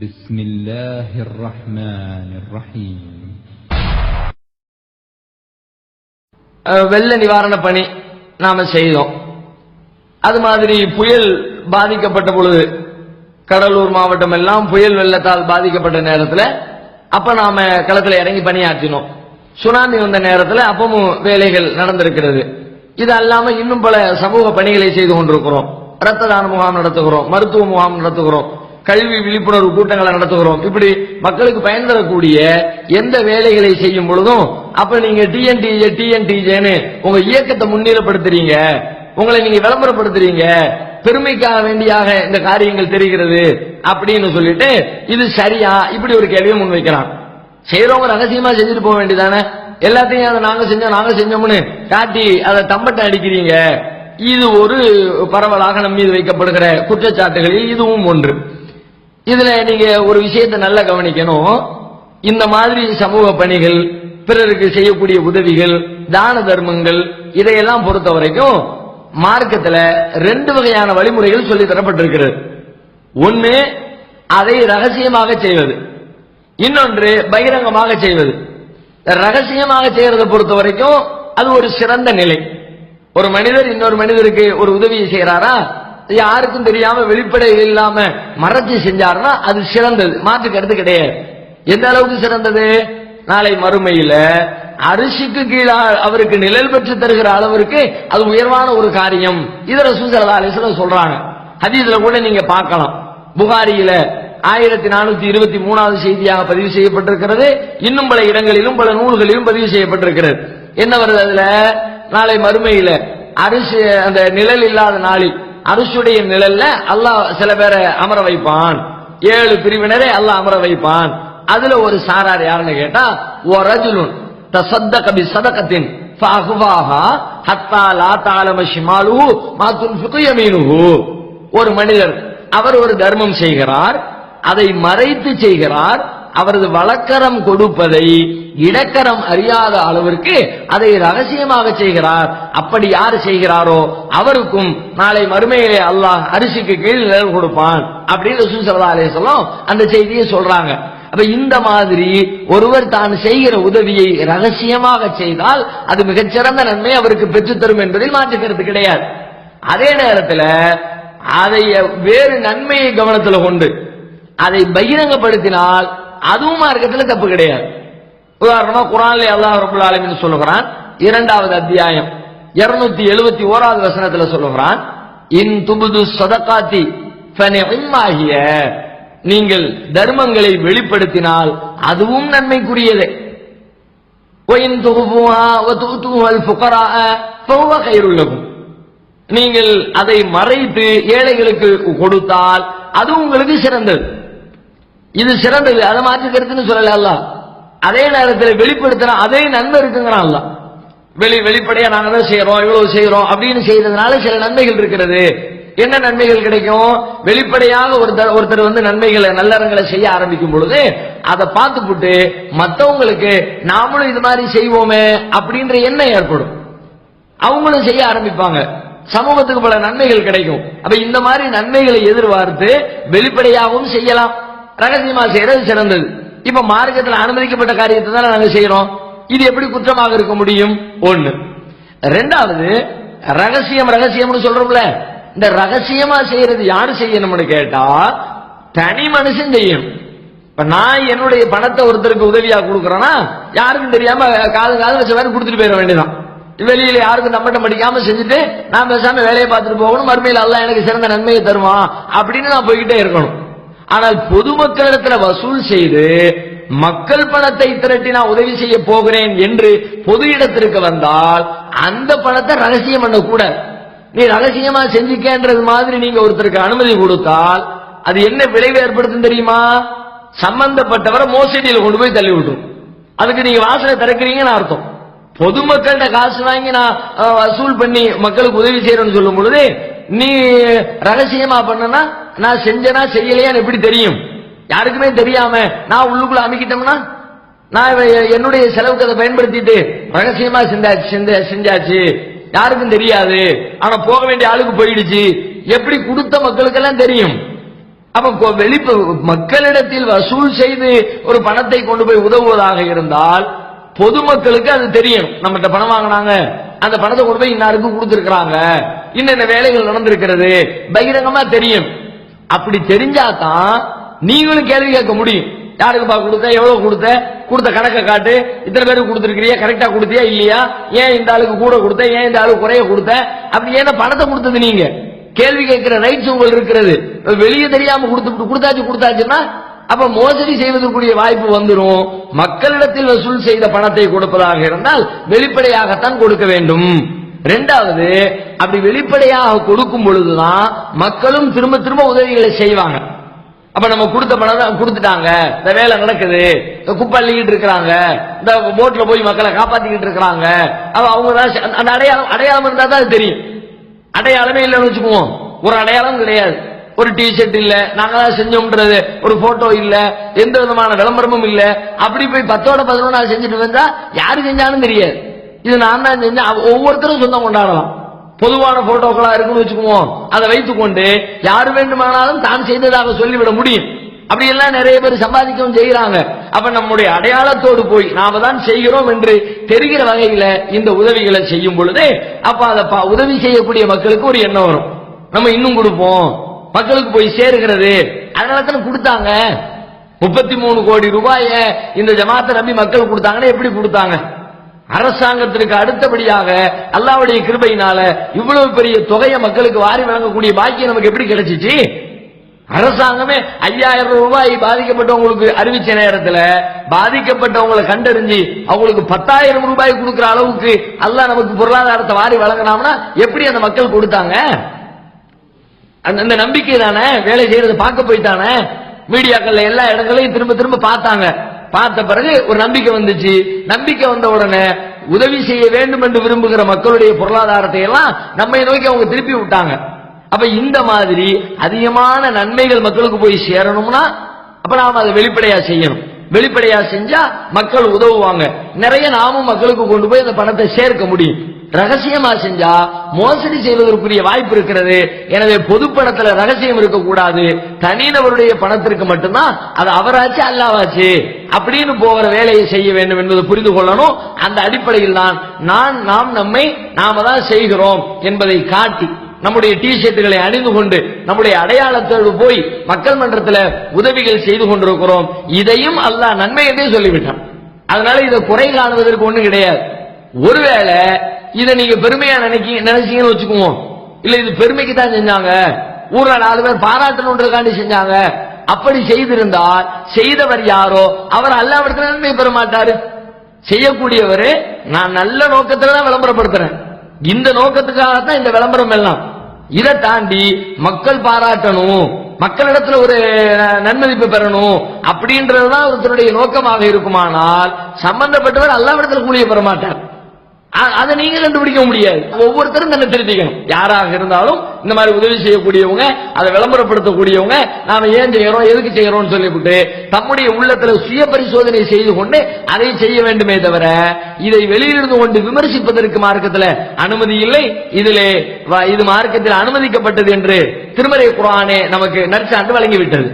பிஸ்மில்லாஹிர் ரஹ்மானிர் ரஹீம். வெள்ள நிவாரண பணி நாம செய்தோம். அது மாதிரி புயல் பாதிக்கப்பட்ட பொழுது, கடலூர் மாவட்டம் எல்லாம் புயல் வெள்ளத்தால் பாதிக்கப்பட்ட நேரத்தில் அப்ப நாம களத்தில் இறங்கி பணியாற்றினோம். சுனாமி வந்த நேரத்தில் அப்பவும் வேலைகள் நடந்திருக்கிறது. இது அல்லாம இன்னும் பல சமூக பணிகளை செய்து கொண்டிருக்கிறோம். ரத்த தான முகாம் நடத்துகிறோம், மருத்துவ முகாம் நடத்துகிறோம், கல்வி விழிப்புணர்வு கூட்டங்களை நடத்துகிறோம். இப்படி மக்களுக்கு பயன் தரக்கூடிய எந்த வேலைகளை செய்யும் பொழுதும் அப்ப நீங்க டிஎன்டிஜேன்னு உங்க இயக்கத்தை முன்னிலைப்படுத்துறீங்க, உங்களை நீங்க விளம்பரப்படுத்துறீங்க, பெருமைக்காக வேண்டியாக இந்த காரியங்கள் தெரிகிறது அப்படின்னு சொல்லிட்டு இது சரியா இப்படி ஒரு கேள்வியை முன்வைக்கிறான். செய்யறவங்க ரகசியமா செஞ்சுட்டு போக வேண்டியதானே, எல்லாத்தையும் அதை நாங்க செஞ்சோம்னு காட்டி அதை தம்பட்டை அடிக்கிறீங்க. இது ஒரு பரவலாக நம் மீது வைக்கப்படுகிற குற்றச்சாட்டுகளில் இதுவும் ஒன்று. இதுல நீங்க ஒரு விஷயத்தை நல்லா கவனிக்கணும். இந்த மாதிரி சமூக பணிகள், பிறருக்கு செய்யக்கூடிய உதவிகள், தான தர்மங்கள், இதையெல்லாம் பொறுத்த வரைக்கும் மார்க்கத்துல ரெண்டு வகையான வழிமுறைகள் சொல்லி தரப்பட்டிருக்கிறது. ஒன்னு அதை ரகசியமாக செய்வது, இன்னொன்று பகிரங்கமாக செய்வது. ரகசியமாக செய்யறதை பொறுத்த வரைக்கும் அது ஒரு சிறந்த நிலை. ஒரு மனிதர் இன்னொரு மனிதருக்கு ஒரு உதவியை செய்யறாரா, யாருக்கும் தெரியாம வெளிப்படை இல்லாம மறைச்சு செஞ்சாருன்னா அது சிறந்தது, மாற்று கருத்து கிடையாது. எந்த அளவுக்கு சிறந்தது? நாளை மறுமையில அரிசிக்கு கீழே அவருக்கு நிழல் பெற்று தருகிற அளவிற்கு அது உயர்வான ஒரு காரியம். இத ரசூல் ஸல்லல்லாஹு அலைஹி வஸல்லம் சொல்றாங்க. ஹதீஸ்ல கூட நீங்க பார்க்கலாம். புகாரியில 1423வது செய்தியாக பதிவு செய்யப்பட்டிருக்கிறது. இன்னும் பல இடங்களிலும் பல நூல்களிலும் பதிவு செய்யப்பட்டிருக்கிறது. என்ன வருது அதுல? நாளை மறுமையில அரிசி அந்த நிழல் இல்லாத நாளில் அரிசுடைய நிழல்ல அல்லாஹ் சில பேரை அமர வைப்பான். 7 பிரிவினரை அல்லாஹ் அமர வைப்பான். அதுல ஒரு சாரார் யாருன்னு கேட்டா, வரஜுலுன் தஸத்தக பிஸதகத்தின் ஃபஅஹ்வாஹா ஹத்தா லா தஅலம ஷிமாலுஹு மா துன்ஃபிகு யமீனுஹு. ஒரு மனிதர் அவர் ஒரு தர்மம் செய்கிறார், அதை மறைத்து செய்கிறார். அவரது வலக்கரம் கொடுப்பதை இடக்கரம் அறியாத அளவிற்கு அதை ரகசியமாக செய்கிறார். அப்படி யார் செய்கிறாரோ அவருக்கும் நாளை மறுமையிலே அல்லாஹ் அரிசிக்கு கீழ் நிழல் கொடுப்பான் அப்படின்னு ரசூல் ஸல்லல்லாஹு அலைஹி வஸல்லம் அந்த செய்தியை சொல்றாங்க. அப்ப இந்த மாதிரி ஒருவர் தான் செய்கிற உதவியை ரகசியமாக செய்தால் அது மிகச்சிறந்த நன்மை அவருக்கு பெற்றுத்தரும் என்பதில் மாற்று கருத்து கிடையாது. அதே நேரத்தில் அதை வேறு நன்மையை கவனத்தில் கொண்டு அதை பகிரங்கப்படுத்தினால் அதுவும் மார்க்கத்தில் தப்பு கிடையாது. உதாரணமா குர்ஆன்ல அல்லாஹ் ரப்பல் ஆலமீன் சொல்லுகிறான், 2வது அத்தியாயம் 271வது வசனத்துல சொல்லுகிறான், இன் துபுது ஸதகாத்தி ஃபனிஇம்மாஹிய. நீங்கள் தர்மங்களை வெளிப்படுத்தினால் அதுவும் நன்மைக்குரியதே. வஇன் துஹுவா வ துதுல் ஃபுகரா ஃபஹுவ கைருல் லகும். நீங்கள் அதை மறைத்து ஏழைகளுக்கு கொடுத்தால் அது உங்களுக்கு சிறந்தது. இது சிறந்தது, அதை மாற்றி கருத்துன்னு சொல்லல அல்லாஹ். அதே நேரத்தில் வெளிப்படுத்தினா அதே நன்மை இருக்குங்கிறான் அல்லாஹ். வெளிப்படையா நாங்க தான் செய்யறோம், இவ்வளவு செய்யறோம் அப்படின்னு செய்யறதுனால சில நன்மைகள் இருக்கிறது. என்ன நன்மைகள் கிடைக்கும்? வெளிப்படையாக ஒருத்தர் வந்து நன்மைகளை நல்லறங்களை செய்ய ஆரம்பிக்கும் பொழுது அதை பார்த்துப்புட்டு மற்றவங்களுக்கு நாமளும் இது மாதிரி செய்வோமே அப்படின்ற எண்ணம் ஏற்படும். அவங்களும் செய்ய ஆரம்பிப்பாங்க, சமூகத்துக்கு பல நன்மைகள் கிடைக்கும். அப்ப இந்த மாதிரி நன்மைகளை எதிர்பார்த்து வெளிப்படையாகவும் செய்யலாம், ரகசியமா செய்யறது சிறந்தது. இப்ப மார்க்கத்தில் அனுமதிக்கப்பட்ட காரியத்தை தான் நாங்க செய்யறோம், இது எப்படி குற்றமாக இருக்க முடியும்? ஒண்ணு. 2வது, ரகசியம்னு சொல்றோம்ல, இந்த ரகசியமா செய்யறது யாரு செய்யணும்னு கேட்டா தனி மனுஷன் செய்யணும். இப்ப நான் என்னுடைய பணத்தை ஒருத்தருக்கு உதவியா கொடுக்கறேன்னா யாருக்கும் தெரியாம காது வச்ச மாதிரி கொடுத்துட்டு போயிட வேண்டியதான். வெளியில யாருக்கும் நம்பட்டம் படிக்காம செஞ்சுட்டு நான் பேசாம வேலையை பார்த்துட்டு போகணும், மறுமையில் அல்லாஹ் எனக்கு சிறந்த நன்மையை தருவான் அப்படின்னு நான் போய்கிட்டே இருக்கணும். ஆனால் பொதுமக்களிடத்துல வசூல் செய்து மக்கள் பணத்தை திரட்டி நான் உதவி செய்ய போகிறேன் என்று பொது இடத்திற்கு வந்தால் அந்த பணத்தை ரகசியம் பண்ண கூட. நீ ரகசியமா செஞ்சுக்கன்றது மாதிரி நீங்க ஒருத்தருக்கு அனுமதி கொடுத்தால் அது என்ன விளைவு ஏற்படுத்தும் தெரியுமா? சம்பந்தப்பட்டவரை மோசடியில் கொண்டு போய் தள்ளி விட்டுரும். அதுக்கு நீங்க வாசலை திறக்கிறீங்கன்னு அர்த்தம். பொதுமக்கள்கிட்ட காசு வாங்கி நான் வசூல் பண்ணி மக்களுக்கு உதவி செய்யறேன்னு சொல்லும் பொழுது நீ ரகசியமா பண்ணனா நான் செஞ்சனா செய்யலையான்னு எப்படி தெரியும்? யாருக்குமே தெரியாம நான் உள்ளுக்குள்ள அமைக்கிட்டோம்னா நான் என்னுடைய செலவுக்கு அதை பயன்படுத்திட்டு ரகசியமா செஞ்சாச்சு, யாருக்கும் தெரியாது, ஆனா போக வேண்டிய ஆளுக்கு போயிடுச்சு, எப்படி கொடுத்த மக்களுக்கு எல்லாம் தெரியும்? அப்ப மக்களிடத்தில் வசூல் செய்து ஒரு பணத்தை கொண்டு போய் உதவுவதாக இருந்தால் பொதுமக்களுக்கு அது தெரியணும். நம்மகிட்ட பணம் வாங்கினாங்க, அந்த பணத்தை கொண்டு போய் இன்னாருக்கு கொடுத்திருக்கிறாங்க, இன்னென்ன வேலைகள் நடந்திருக்கிறது, பகிரங்கமா தெரியும். அப்படி தெரிஞ்சாதான் நீங்களும் கேள்வி கேட்க முடியும். யாருக்குப்பா கொடுத்த, எவ்வளவு கொடுத்த கணக்கை காட்டு, இத்தனை பேருக்கு கொடுத்திருக்கிறியா, கரெக்டா கொடுத்தியா இல்லையா, ஏன் இந்த ஆளுக்கு கூட கொடுத்த, ஏன் இந்த ஆளுக்கு குறைய கொடுத்த, அப்படி ஏன்னா பணத்தை கொடுத்தது நீங்க கேள்வி கேட்கிற ரைட்ஸ் உங்களுக்கு இருக்கிறது. வெளியே தெரியாம கொடுத்தாச்சுன்னா அப்ப மோசடி செய்வதற்குரிய வாய்ப்பு வந்துடும். மக்களிடத்தில் வசூல் செய்த பணத்தை கொடுப்பதாக இருந்தால் வெளிப்படையாகத்தான் கொடுக்க வேண்டும். இரண்டாவது, அப்படி வெளிப்படையாக கொடுக்கும் பொழுதுதான் மக்களும் திரும்ப திரும்ப உதவிகளை செய்வாங்க. அப்ப நம்ம கொடுத்த பணம் கொடுத்துட்டாங்க, இந்த வேலை நடக்குது, குப்பை அள்ளிக்கிட்டு இருக்கிறாங்க, இந்த போட்ல போய் மக்களை காப்பாத்திக்கிட்டு இருக்கிறாங்க, அவங்க தான் அந்த அடையாளம் இருந்தா தான் அது தெரியும். அடையாளமே இல்லைன்னு வச்சுக்குவோம், ஒரு அடையாளம் கிடையாது, ஒரு டிஷர்ட் இல்ல, நாங்க தான் செஞ்சோம்ன்றது ஒரு போட்டோ இல்ல, எந்த விதமான விளம்பரமும் இல்ல, அப்படி போய் 10ஓட 11 செஞ்சுட்டு வந்தா யாரு செஞ்சாலும் தெரியாது. இது நான் தான் செஞ்சேன், ஒவ்வொருத்தரும் சொந்தம் கொண்டாடலாம். பொதுவான போட்டோக்களா இருக்குன்னு வச்சுக்குவோம், அதை வைத்துக்கொண்டு யாரு வேண்டுமானாலும் தான் செய்ததாக சொல்லிவிட முடியும். அப்படி எல்லாம் நிறைய பேர் சம்பாதிக்கவும் செய்யறாங்க. அப்ப நம்முடைய அடையாளத்தோடு போய் நாம தான் செய்கிறோம் என்று தெரிகிற வகையில இந்த உதவிகளை செய்யும் பொழுது அப்ப அதை உதவி செய்யக்கூடிய மக்களுக்கு ஒரு எண்ணம் வரும், நம்ம இன்னும் கொடுப்போம், மக்களுக்கு போய் சேருகிறது. அதனால தானே கொடுத்தாங்க. 33 கோடி ரூபாய இந்த ஜமாத்தை நம்பி மக்கள் கொடுத்தாங்கன்னா எப்படி கொடுத்தாங்க? அரசாங்கத்திற்கு அடுத்தபடியாக அல்லாஹ்வுடைய கிருபையினால இவ்வளவு பெரிய தொகையை மக்களுக்கு வாரி வழங்கக்கூடிய பாக்கியம் நமக்கு எப்படி கிடைச்சிச்சு? அரசாங்கமே 5000 ரூபாய் பாதிக்கப்பட்டவங்களுக்கு அறிவிச்ச நேரத்தில் பாதிக்கப்பட்டவங்களை கண்டறிஞ்சு அவங்களுக்கு 10,000 ரூபாய் கொடுக்கிற அளவுக்கு அல்லாஹ் நமக்கு பொருளாதாரத்தை வாரி வழங்கினாம்னா எப்படி அந்த மக்கள் கொடுத்தாங்க? அந்த நம்பிக்கை தானே வேலை செய்யறது பார்க்க போய்த்தானே. மீடியாக்கள்ல எல்லா இடங்களையும் திரும்ப திரும்ப பார்த்தாங்க. பார்த்த பிறகு ஒரு நம்பிக்கை வந்துச்சு. நம்பிக்கை வந்த உடனே உதவி செய்ய வேண்டும் என்று விரும்புகிற மக்களுடைய பொருளாதாரத்தை எல்லாம் நம்மை நோக்கி அவங்க திருப்பி விட்டாங்க. அப்ப இந்த மாதிரி அதிகமான நன்மைகள் மக்களுக்கு போய் சேரணும்னா அப்ப நாம அதை வெளிப்படையா செய்யணும். வெளிப்படையா செஞ்சா மக்கள் உதவுவாங்க. நிறைய நாமும் மக்களுக்கு கொண்டு போய் அந்த பணத்தை சேர்க்க முடியும். ரகசியமா செஞ்சா மோசடி செய்வதற்குரிய வாய்ப்பு இருக்கிறது. எனவே பொது பணத்துல ரகசியம் இருக்கக்கூடாது. தனிநபருடைய பணத்திற்கு மட்டும்தான் அது அவராச்சு அல்லாவாச்சு அப்படின்னு போகிற வேலையை செய்ய வேண்டும் என்பதை புரிந்து கொள்ளணும். அந்த அடிப்படையில் தான் நாம் நம்மை நாம தான் செய்கிறோம் என்பதை காட்டி நம்முடைய டிஷர்ட்டுகளை அணிந்து கொண்டு நம்முடைய அடையாளத்தோடு போய் மக்கள் மன்றத்தில் உதவிகள் செய்து கொண்டிருக்கிறோம். இதையும் அல்லாஹ் நன்மை என்றே சொல்லிவிட்டான். அதனால இதை குறை காணுவதற்கு ஒண்ணு கிடையாது. ஒருவேளை இதை நீங்க பெருமையா நினைச்சீங்கன்னு வச்சுக்குவோம், இல்ல இது பெருமைக்கு தான் செஞ்சாங்க, ஊர்ல 4 பேர் பாராட்டணுன்றதுக்காண்டி செஞ்சாங்க, அப்படி செய்திருந்தால் செய்தவர் யாரோ அவர் அல்லாஹ்விடத்தில் நன்மை பெற மாட்டாரு. செய்யக்கூடியவர் நான் நல்ல நோக்கத்துல தான் விளம்பரப்படுத்துறேன், இந்த நோக்கத்துக்காகத்தான் இந்த விளம்பரம் எல்லாம். இதை தாண்டி மக்கள் பாராட்டணும், மக்களிடத்துல ஒரு நன்மதிப்பு பெறணும் அப்படின்றதுதான் ஒருத்தருடைய நோக்கமாக இருக்குமானால் சம்பந்தப்பட்டவர் அல்லாஹ்விடத்தில் கூலியை பெற மாட்டார். அதை நீங்க கண்டுபிடிக்க முடியாது. ஒவ்வொருத்தரும் தன்னை திருத்திக்கணும். யாராக இருந்தாலும் இந்த மாதிரி உதவி செய்யக்கூடியவங்க, அதை விளம்பரப்படுத்தக்கூடியவங்க, நாம ஏன் செய்யறோம், எதுக்கு செய்யறோம் சொல்லிவிட்டு தம்முடைய உள்ளத்துல சுய பரிசோதனை செய்து கொண்டு அதை செய்ய வேண்டுமே தவிர இதை வெளியிலிருந்து கொண்டு விமர்சிப்பதற்கு மார்க்கத்தில் அனுமதி இல்லை. இது மார்க்கத்தில் அனுமதிக்கப்பட்டது என்று திருமறை குர்ஆனே நமக்கு நற்சான்று வழங்கிவிட்டது.